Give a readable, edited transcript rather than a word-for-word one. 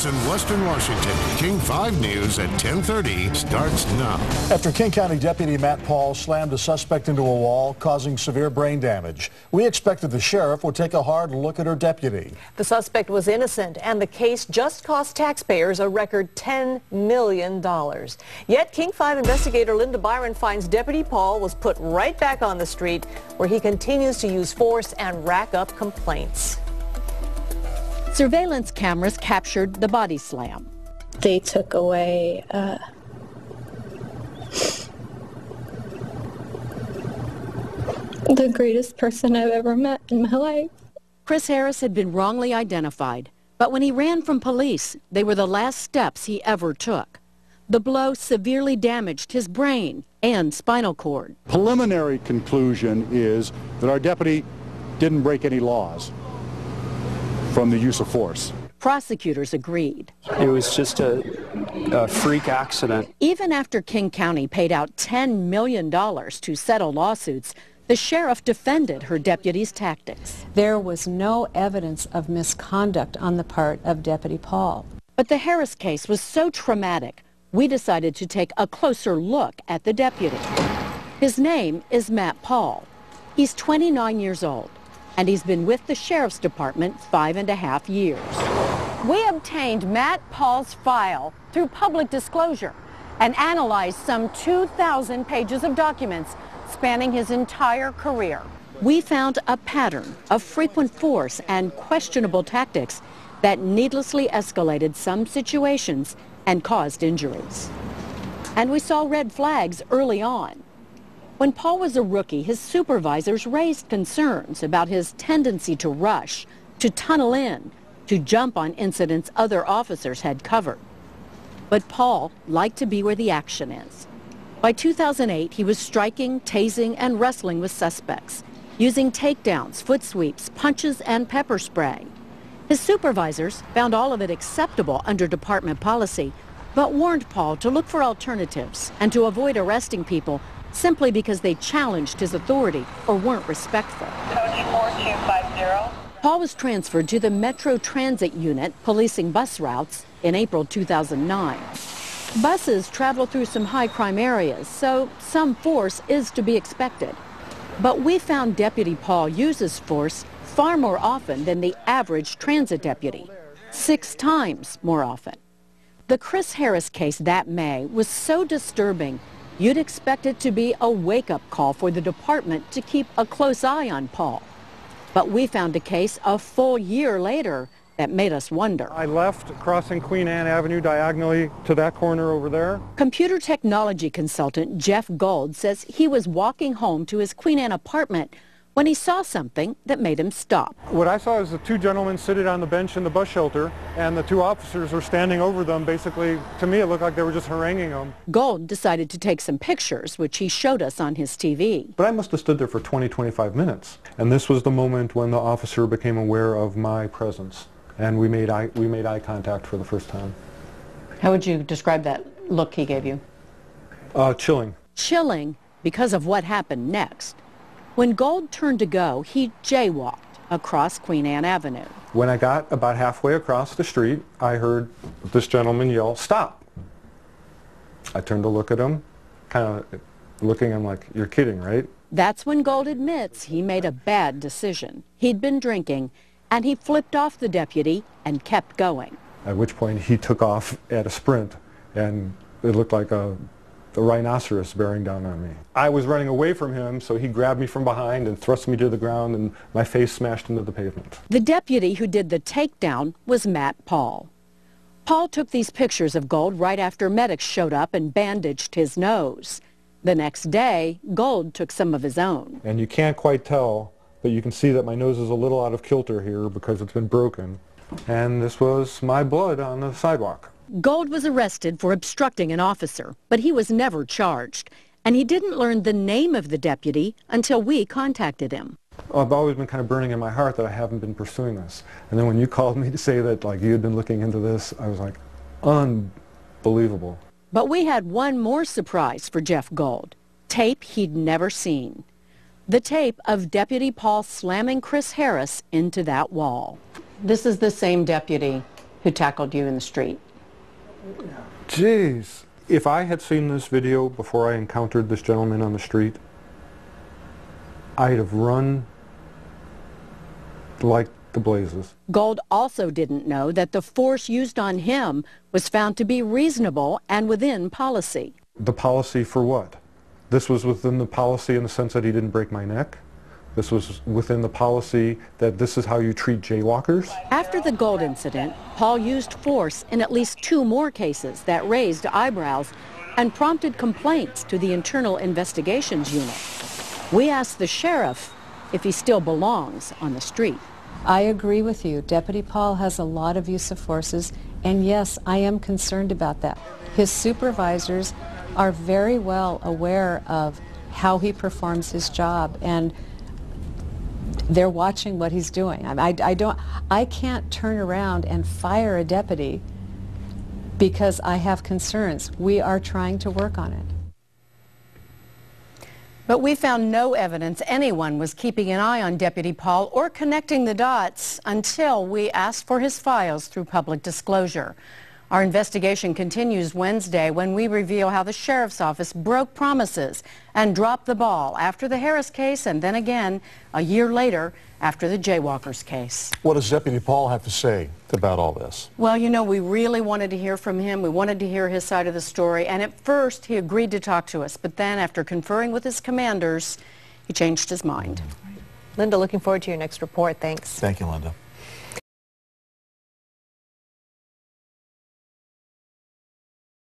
In Western Washington, King 5 News at 10:30 starts now. After King County Deputy Matt Paul slammed a suspect into a wall, causing severe brain damage, we expected the sheriff would take a hard look at her deputy. The suspect was innocent, and the case just cost taxpayers a record $10 million. Yet King 5 investigator Linda Byron finds Deputy Paul was put right back on the street, where he continues to use force and rack up complaints. Surveillance cameras captured the body slam. They took away the greatest person I've ever met in my life. Chris Harris had been wrongly identified, but when he ran from police, they were the last steps he ever took. The blow severely damaged his brain and spinal cord. Preliminary conclusion is that our deputy didn't break any laws from the use of force. Prosecutors agreed. It was just a freak accident. Even after King County paid out $10 million to settle lawsuits, the sheriff defended her deputy's tactics. There was no evidence of misconduct on the part of Deputy Paul. But the Harris case was so traumatic, we decided to take a closer look at the deputy. His name is Matt Paul. He's 29 years old, and he's been with the Sheriff's Department 5.5 years. We obtained Matt Paul's file through public disclosure and analyzed some 2,000 pages of documents spanning his entire career. We found a pattern of frequent force and questionable tactics that needlessly escalated some situations and caused injuries. And we saw red flags early on. When Paul was a rookie, his supervisors raised concerns about his tendency to rush, to tunnel in, to jump on incidents other officers had covered. But Paul liked to be where the action is. By 2008, he was striking, tasing, and wrestling with suspects, using takedowns, foot sweeps, punches, and pepper spray. His supervisors found all of it acceptable under department policy, but warned Paul to look for alternatives and to avoid arresting people simply because they challenged his authority or weren't respectful. Coach 4250. Paul was transferred to the Metro Transit Unit policing bus routes in April 2009. Buses travel through some high-crime areas, so some force is to be expected. But we found Deputy Paul uses force far more often than the average transit deputy, 6 times more often. The Chris Harris case that May was so disturbing, you'd expect it to be a wake-up call for the department to keep a close eye on Paul. But we found a case a full year later that made us wonder. I left crossing Queen Anne Avenue diagonally to that corner over there. Computer technology consultant Jeff Gold says he was walking home to his Queen Anne apartment when he saw something that made him stop. What I saw is the 2 gentlemen seated on the bench in the bus shelter, and the 2 officers were standing over them. Basically, to me, it looked like they were just haranguing them. Gold decided to take some pictures, which he showed us on his TV. But I must have stood there for 20-25 minutes, and this was the moment when the officer became aware of my presence, and we made eye contact for the first time. How would you describe that look he gave you? Chilling. Chilling because of what happened next. When Gold turned to go, he jaywalked across Queen Anne Avenue. When I got about halfway across the street, I heard this gentleman yell, "Stop!" I turned to look at him, kind of looking at him like, "You're kidding, right?" That's when Gold admits he made a bad decision. He'd been drinking, and he flipped off the deputy and kept going. At which point he took off at a sprint, and it looked like a rhinoceros bearing down on me. I was running away from him, so he grabbed me from behind and thrust me to the ground, and my face smashed into the pavement. The deputy who did the takedown was Matt Paul. Paul took these pictures of Gold right after medics showed up and bandaged his nose. The next day, Gold took some of his own. And you can't quite tell, but you can see that my nose is a little out of kilter here because it's been broken. And this was my blood on the sidewalk. Gold was arrested for obstructing an officer, but he was never charged, and he didn't learn the name of the deputy until we contacted him. I've always been kind of burning in my heart that I haven't been pursuing this. And then when you called me to say that you had been looking into this, I was like, unbelievable. But we had one more surprise for Jeff Gold, tape he'd never seen. The tape of Deputy Paul slamming Chris Harris into that wall. This is the same deputy who tackled you in the street. Jeez. If I had seen this video before I encountered this gentleman on the street, I'd have run like the blazes. Gold also didn't know that the force used on him was found to be reasonable and within policy. The policy for what? This was within the policy in the sense that he didn't break my neck. This was within the policy that this is how you treat jaywalkers. After the Gold incident, Paul used force in at least 2 more cases that raised eyebrows and prompted complaints to the Internal Investigations Unit. We asked the sheriff if he still belongs on the street. I agree with you. Deputy Paul has a lot of use of forces, and yes, I am concerned about that. His supervisors are very well aware of how he performs his job, and they're watching what he's doing. I can't turn around and fire a deputy because I have concerns. We are trying to work on it. But we found no evidence anyone was keeping an eye on Deputy Paul or connecting the dots until we asked for his files through public disclosure. Our investigation continues Wednesday when we reveal how the sheriff's office broke promises and dropped the ball after the Harris case and then again a year later after the jaywalkers case. What does Deputy Paul have to say about all this? Well, you know, we really wanted to hear from him. We wanted to hear his side of the story. And at first, he agreed to talk to us. But then, after conferring with his commanders, he changed his mind. Linda, looking forward to your next report. Thanks. Thank you, Linda.